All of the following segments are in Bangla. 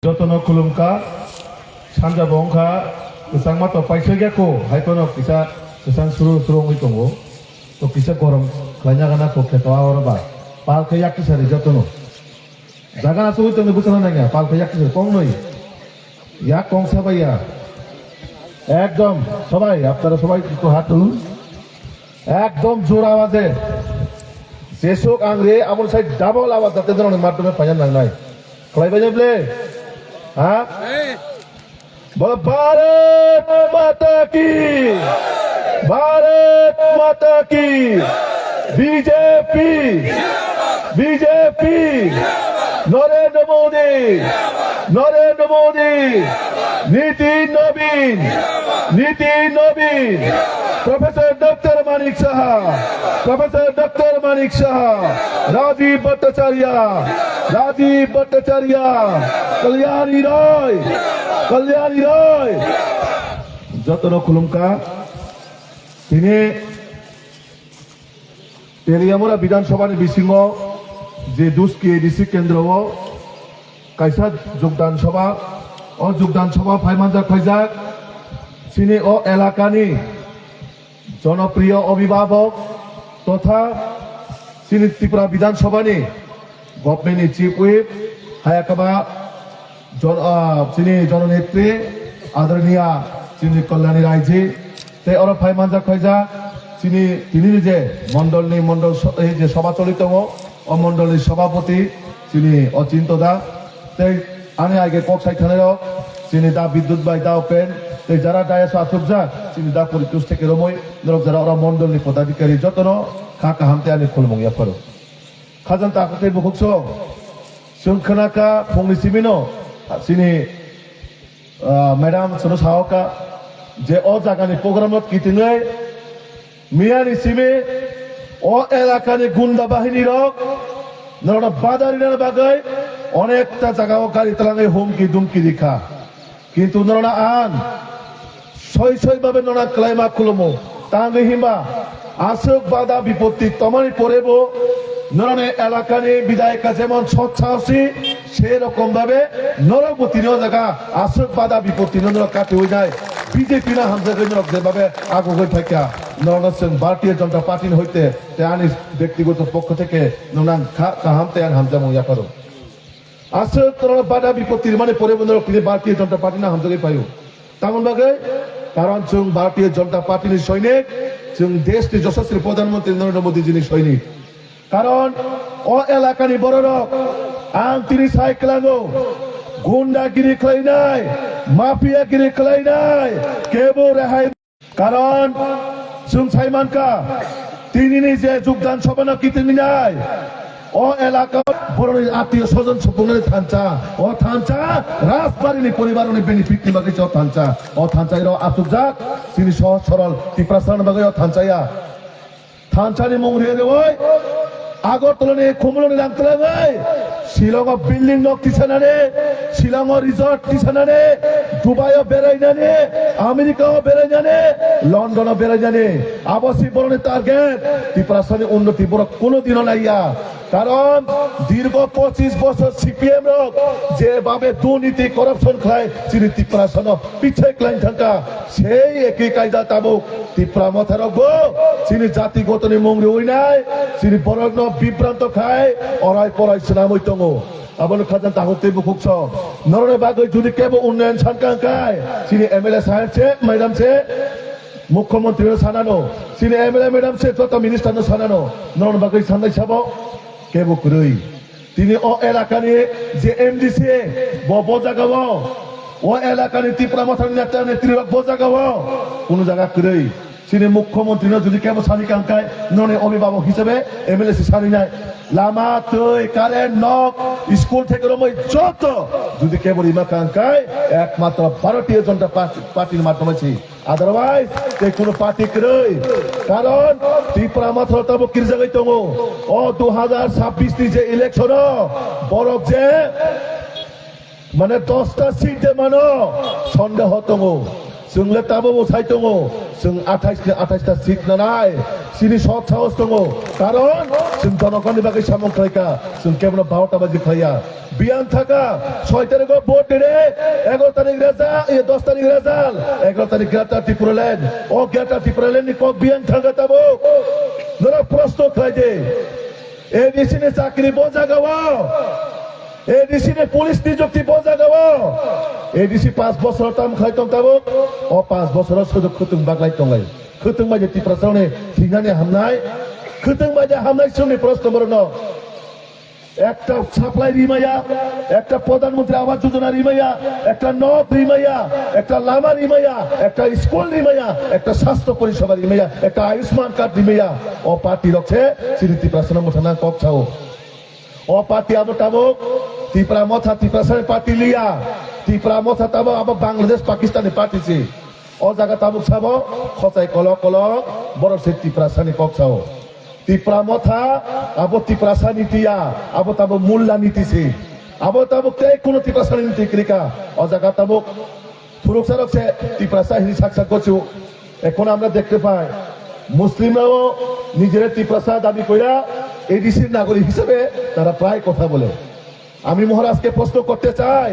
Jotono kulumka, sanja bongka, kesang mato paisya gyako, haikono kisa kesang suruh itongo, to kisa korong kelanya kana ko keto awar ba, pal kayak kisa di jotono. Jangan asuh itu nebusan nanya, pal kayak kisa kong noi, ya kong sabai ya, ekdom sabai, আপনারা সবাই একটু হাত তুলুন, একদম জোর আওয়াজে, যেসব আংরে আমল সাইড ডাবল আওয়াজ যাতে ধরনের মাধ্যমে পাইজান নাই, খলাই বাজে বলে, हाँ बोलो भारत माता की बीजेपी बीजेपी नरेंद्र मोदी नितिन नवीन प्रोफेसर डॉक्टर मानिक शाह राजीव भट्टाचार्य कल्याणी रॉय जतनो खुलुमका तिनी तेलियामुरा विधानसभा बिसिंग जे दुस्की एडिसी केंद्र कैसा योगदान सभा फाइमानजा खैजाक सिनी ओ एलाकानी जनप्रिय अभिभावक तथा सिनी त्रिपुरा विधानसभानी गभर्नमेंटनि चीफ व्हिप हायाकाबा जननेत्री आदरणीय सिनी कल्याणी रायजी ते और फाइमानजा खैजा তিনি যে মন্ডল যে সভা চলিত ও মন্ডলের সভাপতি তিনি অচিন্ত দা তাই আনে আগে কক্সাই থানের তিনি দা বিদ্যুৎ বাই দা ওপেন তাই যারা ডায়াস আসুক যা তিনি দা পরিতুষ থেকে রমই নরক যারা ওরা মন্ডলের পদাধিকারী যতন কাকা হামতে আনি খুলমঙ্গিয়া ফরো খাজান তাকতে বুকুকস সংখনাকা ফংনি সিমিনো তিনি ম্যাডাম সনো সাহকা যে ও জায়গানি প্রোগ্রামত কিতিনে মিয়ানি সিমে ও এলাকানি গুন্ডা বাহিনী রক নরনা বাদারিনার বাগাই অনেকটা জায়গা গাড়ি তালাঙ্গে হুমকি দুমকি দিখা কিন্তু নরনা আন সই ভাবে নরনা ক্লাইমা খুলমো তাঙ্গে হিমা আসুক বাধা বিপত্তি তমানি পড়েব নরনে এলাকানি বিধায়িকা যেমন সৎসাহসী সেরকম ভাবে নরবতীর জায়গা আসুক বাধা বিপত্তি নরক কাটে হয়ে যায় বিজেপি না হামজা নরক যেভাবে আগু হয়ে থাকা নরনাথ ভারতীয় জনতা পার্টি হইতে আনিস ব্যক্তিগত পক্ষ থেকে ননান হামতে হামজা মহিয়া করো আসুক তোর বাধা বিপত্তির মানে পরে তিনি ভারতীয় জনতা পার্টি না হামজাকে পাইও তেমন ভাবে কারণ जों ভারতীয় জনতা পার্টির সৈনিক जों দেশটির যশস্বী প্রধানমন্ত্রী নরেন্দ্র মোদী যিনি সৈনিক কারণ ও এলাকানি বড়রক আং তিনি সাইক্লাঙ্গো গুন্ডাগিরি খাইনাই মাফিয়াগিরি খাইনাই কেবো রেহাই কারণ जों साइमानका তিনি নিজে যোগদান সভানা কিতিনি নাই ও এলাকা বড় আত্মীয় স্বজন সুপুনের থানচা ও থানচা রাজবাড়িনি পরিবারনি বেনিফিট নি বাকি থানচা ও থানচাইর আসুক যাক তিনি সহজ সরল টিপ্রাসান বাকি থানচাইয়া থানচানি মংরিয়ে দেওই আগরতলানি খুমলনি রাংতলাঙাই শিলং বিল্ডিং নক তিসানানে শিলং রিসর্ট তিসানানে দুবাইও বেরাইনানে আমেরিকাও বেরাইনানে লন্ডনও বেরাইনানে আবাসী বরণে টার্গেট ত্রিপুরাসানি উন্নতি বড় কোনোদিনও নাইয়া কারণ দীর্ঘ 25 বছর সিপিএম রক যেভাবে দুর্নীতি করাপশন খায় তিনি ত্রিপুরাসানো পিছে ক্লাইন থাকা সেই একই কায়দা তাবুক ত্রিপুরা মাথা রাখবো তিনি জাতিগত মংরি হই নাই তিনি বরগ্ন বিভ্রান্ত খায় অরাই পরাই সিনাম হইতঙ্গ আবার খাজান তাহতে বুকুকছ নরনে বাগৈ যদি কেব উন্নয়ন সানকাঙ্কায় তিনি এমএলএ সাহেব ছে ম্যাডাম ছে মুখ্যমন্ত্রী সানানো তিনি এমএলএ ম্যাডাম ছে যত মিনিস্টার সানানো নরন বাগৈ সান্দাই সাব কেব কুরই তিনি ও এলাকানি যে এমডিসি বজাগাব ও এলাকানি ত্রিপুরা মাথার নেতা নেত্রী বজাগাব কোন জায়গা কুরই তিনি মুখ্যমন্ত্রী যদি কেবল সানি কাঙ্কায় ননে অভিভাবক হিসেবে এমএলএ সানি নাই লামা তৈ কারেন্ট নক স্কুল থেকে রমই যত যদি কেবল ইমা কাঙ্কায় একমাত্র ভারতীয় জনতা পার্টির মাধ্যমে আদারওয়াইজ কোনো পার্টি করই কারণ ত্রিপুরা মাত্র তব কির জায়গায় তঙ্গ ও 2026 নি যে ইলেকশন বরক যে মানে 10টা সিট যে মানো সন্দেহ তঙ্গ जोंले ताबो साइतोङो जों 28টা সিট না নাই সিনি সব সাহস দङ কারণ जों জনগণनि बागै सामं खालायखा जों केवल 12টা বাজে খাইয়া বিয়ান থাকা 6 তারিখ ভোট দিলে 11 তারিখ রেজাল্ট 10 তারিখ রেজাল্ট 11 তারিখ গ্রেটার ত্রিপুরাল্যান্ড ও গ্রেটার ত্রিপুরাল্যান্ড কক বিয়ান থাকা তাবো নরা প্রশ্ন খাইদে এডিসি নে চাকরি বোঝা গাওয়া এডিসি নে পুলিশ নিযুক্তি বোঝা গাওয়া এডিসি 5 বছর টাইম খাইতং তাবো ও 5 বছর সুযোগ খুতুং বাগলাই তংলাই খুতুং বাজে ত্রিপুরাসাवने ঠিকানে হামনাই খুতুং বাজে হামনাই সঙ্গে প্রশ্ন বরণ একটা সাপ্লাই রিমাইয়া একটা প্রধানমন্ত্রী আবাস যোজনা রিমাইয়া একটা নব রিমাইয়া একটা লামা রিমাইয়া একটা স্কুল রিমাইয়া একটা স্বাস্থ্য পরিষেবা রিমাইয়া একটা আয়ুষ্মান কার্ড রিমাইয়া ও পার্টি রক্ষে সিরিতি প্রাসনা মথানা কপছাও ও পার্টি আবো তাবো ত্রিপুরা মথা ত্রিপুরা পার্টি লিয়া ত্রিপুরা মথা তাবো আবো বাংলাদেশ পাকিস্তানি পার্টি সি ও জায়গা তাবুক সাবো খচাই কল কল বড় সে ত্রিপুরা সানি কপছাও ত্রিপুরা মথা আবো ত্রিপুরা নীতিয়া আবো তাবো মূল্যা নীতিছে আবো তাবো তে কোন ত্রিপুরা নীতি ক্রিকা ও জায়গা তাবো ফুরুক সারকছে ত্রিপুরা হিনি সাকসাক করছো এখন আমরা দেখতে পাই মুসলিমরাও নিজের ত্রিপুরা দাবি কইরা এডিসির নাগরিক হিসেবে তারা প্রায় কথা বলে আমি মহারাজকে প্রশ্ন করতে চাই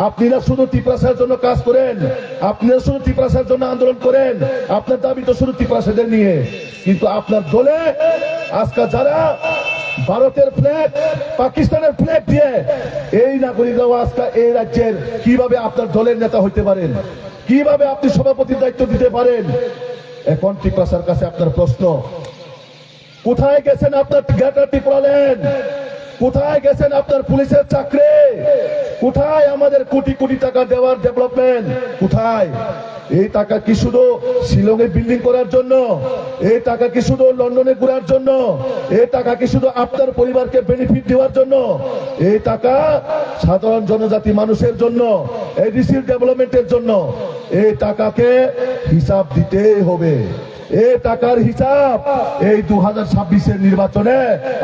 আপনারা শুধু ত্রিপুরার জন্য কাজ করেন আপনারা শুধু ত্রিপুরার জন্য আন্দোলন করেন আপনার দাবি তো শুধু ত্রিপুরাদের নিয়ে কিন্তু আপনার দলে আজকে যারা ভারতের ফ্ল্যাগ পাকিস্তানের ফ্ল্যাগ দিয়ে এই নাগরিকরাও আজকে এই রাজ্যের কিভাবে আপনার দলের নেতা হইতে পারেন কিভাবে আপনি সভাপতির দায়িত্ব দিতে পারেন এখন ত্রিপুরার কাছে আপনার প্রশ্ন কোথায় গেছেন আপনার গ্রেটার ত্রিপুরাল্যান্ড কোথায় গেছেন আপনার পুলিশের চাকরি কোথায় আমাদের কোটি কোটি টাকা দেওয়ার ডেভেলপমেন্ট কোথায় এই টাকা কি শুধু শিলংয়ে বিল্ডিং করার জন্য এই টাকা কি শুধু লন্ডনে ঘোরার জন্য এই টাকা কি শুধু আপনার পরিবারকে বেনিফিট দেওয়ার জন্য এই টাকা সাধারণ জনজাতি মানুষের জন্য এডিসির ডেভেলপমেন্টের জন্য এই টাকাকে হিসাব দিতেই হবে এই টাকার হিসাব এই 2026-এর নির্বাচনে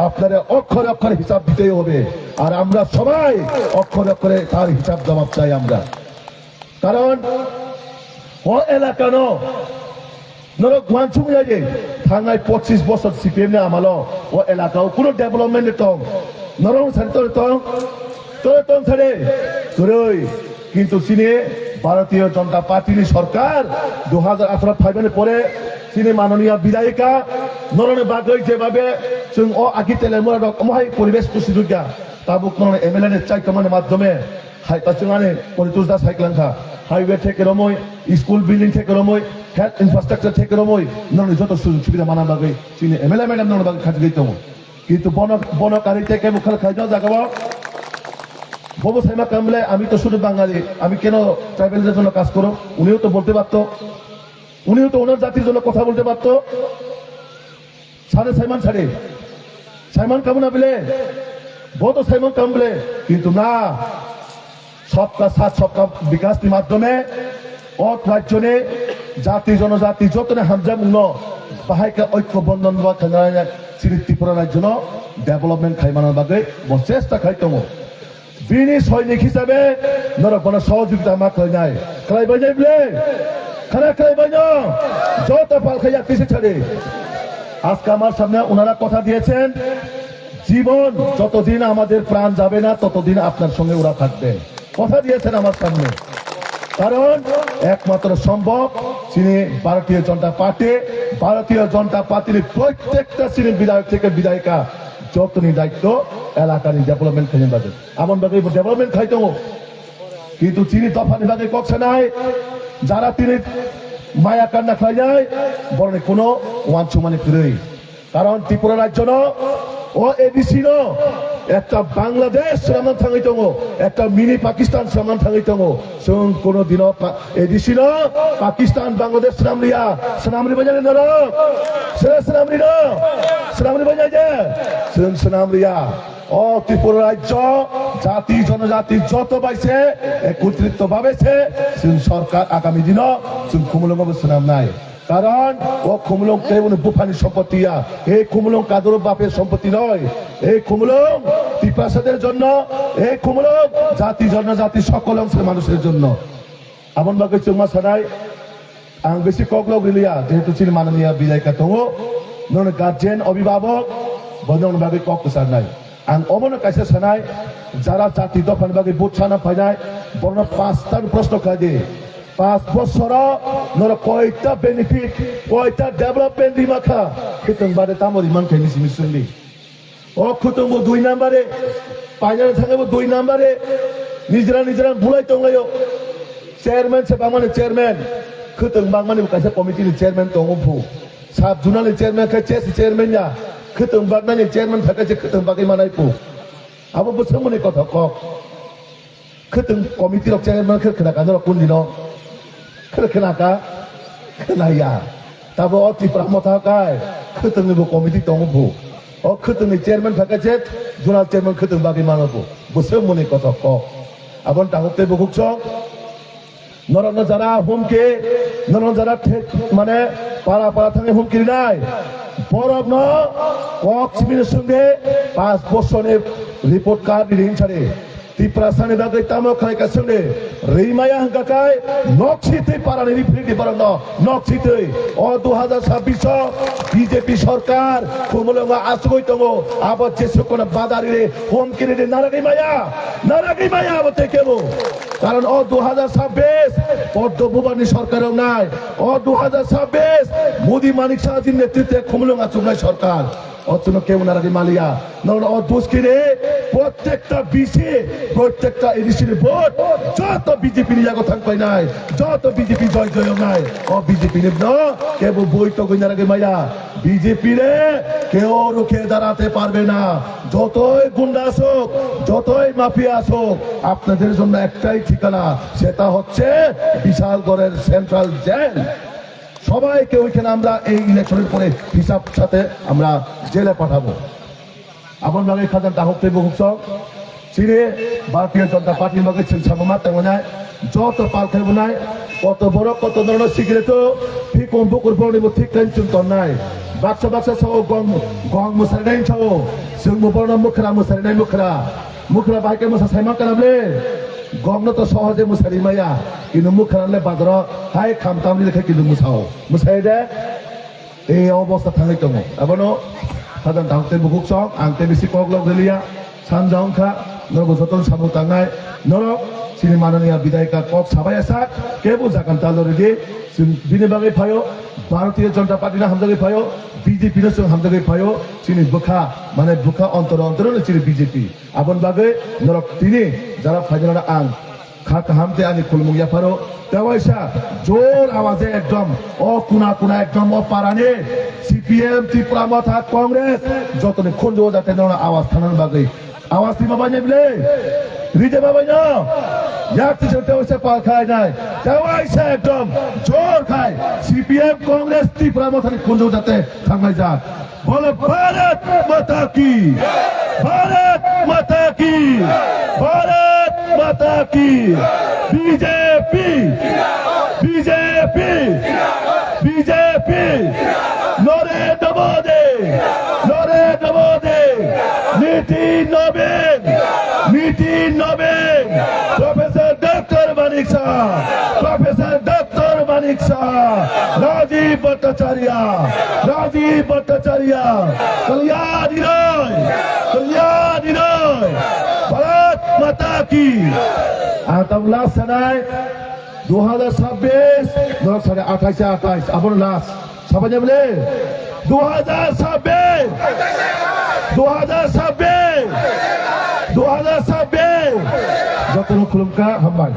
আপনারা অক্ষরে অক্ষরে হিসাব দিতেই হবে আর আমরা সবাই অক্ষরে অক্ষরে তার হিসাব জবাব চাই আমরা কারণ ও এলাকা নরক মানসুম যাই থানায় 25 বছর সিপিএম নে আমালো ও এলাকাও কোনো ডেভেলপমেন্ট তং নরম সেন্টার তং ছাড়ে তোরই কিন্তু চিনে ভারতীয় জনতা পার্টির সরকার 2018 পরে চিনি মাননীয় বিধায়িকা নরনে বাগৈ যেভাবে जों ও আগিতেলে মোরা মহাই পরিবেশ কুসিদুগা তাবুক নরনে এমএলএ চাইকমানের মাধ্যমে হাইপাসিমানে পরিতুজদা সাইক্লাংখা হাইওয়ে থেকে রমই স্কুল বিল্ডিং থেকে রমই হেলথ ইনফ্রাস্ট্রাকচার থেকে রমই নরনে যত সুযোগ সুবিধা মানা বাগৈ চিনি এমএলএ ম্যাডাম নরনে বাগৈ খাজ গইতম কিন্তু বনকারী থেকে মুখাল খাইজ জাগাও ববু সাইমা কামলে আমি তো শুধু বাঙালি আমি কেন ট্রাইবেলদের জন্য কাজ করব উনিও তো বলতে পারতো উনিও তো ওনার জাতির জন্য কথা বলতে পারতো সাইমন কামনা বিলে বহুত সাইমন কাম বলে কিন্তু না সবকা সাথ সবকা বিকাশের মাধ্যমে অত রাজ্যনে জাতি জনজাতি যতনে হামজা মুন্ন বাহাইকা ঐক্য বন্ধন বা খানা শ্রী ত্রিপুরা রাজ্য ডেভেলপমেন্ট খাইমানোর বাগে চেষ্টা খাইতম বিনি সৈনিক হিসাবে নরকন সহযোগিতা আমার খাই খাইবাই যাই বলে খানা খাইবাই না যত পাল খাইয়া পিছিয়ে ছাড়ে আজকে আমার সামনে ওনারা কথা দিয়েছেন জীবন যতদিন আমাদের প্রাণ যাবে না ততদিন আপনার সঙ্গে ওরা থাকবে কথা দিয়েছেন আমার সামনে কারণ একমাত্র সম্ভব তিনি ভারতীয় জনতা পার্টির প্রত্যেকটা শ্রেণীর বিধায়ক থেকে বিধায়িকা যতনি দায়িত্ব এলাকার ডেভেলপমেন্ট খাইন বাজে এমন ভাবে ডেভেলপমেন্ট খাইতো কিন্তু তিনি দফা বিভাগে কক্ষে নাই যারা তিনি মায়া কান্না খাই যায় বরং কোনো ওয়াঞ্চু মানে ফিরে কারণ ত্রিপুরা রাজ্য ও এডিসি একটা বাংলাদেশ সামান থাঙাইত একটা মিনি পাকিস্তান সামান থাঙাইত কোন দিন এডিসি পাকিস্তান বাংলাদেশ সেনামরি বাজারে সেনামরি বাজায় যে সেনামরিয়া ও ত্রিপুরা রাজ্য জাতি জনজাতি যত পাইছে একত্রিত ভাবেছে সরকার আগামী দিন খুমুলং সেনাম নাই কারণ ও খুমুলং বুফানি সম্পত্তি এই খুমুলং কাদর বাপের সম্পত্তি নয় এই খুমুলং ত্রিপ্রাসাদের জন্য এই খুমুলং জাতি জনজাতি সকল অংশের মানুষের জন্য এমন ভাবে চুমা ছাড়াই आं बेसि ककल गैलिया जेहेतु चिनि माननीय बिधायिका दङ नों गार्जेन अभिभावक बदन बागै कक सारनाय आं अबनो कायसे सानाय যারা জাতি দফান বাগै ভোट साना फायनाय बरनो 5टा प्रश्न खादे 5 বছর নর কয়টা বেনিফিট কয়টা ডেভেলপমেন্ট দিমাখা খুতং বাদে তামরি মানখাইনি সিমিসুনলি ও খুতং 2 নম্বরে পাইনারে থাকবো 2 নম্বরে নিজরা ভুলাই তংলাयो চেয়ারম্যান সে বামানে চেয়ারম্যান খুতং বাংমানে কাছে কমিটিनि চেয়ারম্যান দङफु साब जुनालनि চেয়ারম্যাन কা চেস চেয়ারম্যান या খুতং বাগনাनि চেয়ারম্যান থাকাছে খুতং বাগै मानायफु আবো বছমনে কথা কক খুতং কমিটির চেয়ারম্যান খনা কানো কোনদিন খনাকা খনায়া তাবো অতি প্রামতা কায় খুতংনিবো কমিটি দङफु ও খুতংनि চেয়ারম্যান থাকাছে जुनाल চেয়ারম্যান খুতং বাগै मानाबो বছমনে কথা কক আবন তাহতে বকুছ নরন যারা হুমকি নরন যারা মানে পাড়া থাঙে হুমকি নাই বরং কক সিবিরের সঙ্গে 5 বছরের রিপোর্ট কার্ড রিংসারে ত্রিপুরাসানি বাগৈ তামো খাইকা সঙ্গে রিমায়া হাঙ্গাকায় নকশিতে পারানি রিফ্রিটি বরং নকশিতে ও 2026 বিজেপি সরকার কুমলঙ্গা আসগৈ দङ আবার যে সকল বাদারিরে হুমকি রে নারাগি মায়া আবতে কেবো কারণ ও 2026 পদ্মভূবানী সরকারও নাই ও 2026 মোদি মানিক শাহজির নেতৃত্বে কুমলঙ্গা চুমলাই সরকার অচুনো কেউ নারাগি মালিয়া নন ও দুষ্কিরে প্রত্যেকটা বিসি প্রত্যেকটা এডিসির ভোট যত বিজেপি নিয়াগো থাকবাই নাই যত বিজেপি জয় নাই ও বিজেপি ন কেবল বইতো গই নারাগি মাইয়া বিজেপি রে কেউ রুখে দাঁড়াতে পারবে না যতই গুন্ডা আসুক যতই মাফিয়া আসুক আপনাদের জন্য একটাই ঠিকানা সেটা হচ্ছে বিশালগড়ের সেন্ট্রাল জেল সবাইকে ওইখানে আমরা এই ইলেকশনের পরে হিসাব সাথে আমরা জেলে পাঠাবো আপন বাগে খাজান দাহতে বহুক চিরে ভারতীয় জনতা পার্টির বাগে ছিলছামা তেমনায় যত পাল খেলবনায় কত বড় কত ধরনের সিগারেট ঠিক বুকুর বড়িব ঠিক চিন্তন নাই বাক্সা সহ গং মুসারিনাই সহ जों बरनो मुखरा मुसारिनाय मुखरा बाइके मुसा साइमा कालामले गमनो तो सहजे मुसारि माया किनु मुखराले बादर हाय खामतामनि लेखा किनु मुसाय दे এই অবস্থা थाङै दङ आबनो सादान दांते बुकुक सं आंते बिसि कगल गलिया सानजांखा नरबो जतन सामु तांनाय नरक सिनि माननीय विधायिका कक साबायसा केबो जागोन तालरेदि जों बिनि बागै फायो भारतीय जनता पार्टीना हामजागै फायो बीजेपी नो जों हामजागै फायो सिनि बुखा माने बुखा अंतर सिनि बीजेपी आबन बागै नरक तिनि जारा फाइनाला आं खा हामते आनि खुलमुगिया फारो देवाइसा जोर आवाजे एकदम ओ कुना एकदम ओ पाराने सीपीएम त्रिपुरा माथा कांग्रेस जतने खन्जो जाते नोना आवाज थानान बागै आवाज ति माबाय नेबले रिजे माबाय न याक तिसे देवाइसा पाल खाय नाय देवाइसा एकदम जोर खाय सीपीएम कांग्रेस त्रिपुरा माथा खन्जो जाते थांनाय जा बोलो भारत माता की भारत माता की भारत माता की BJP BJP BJP Narendra Modi नीति नवीन प्रोफेसर डॉक्टर मानिक शाह राजीव भट्टाचार्य कल्याणी राय भारत माता की तब लास्ट सनाय 2026 28 अपन लास्ट सब जमले 2026 जतन खुलुमका हम्बाय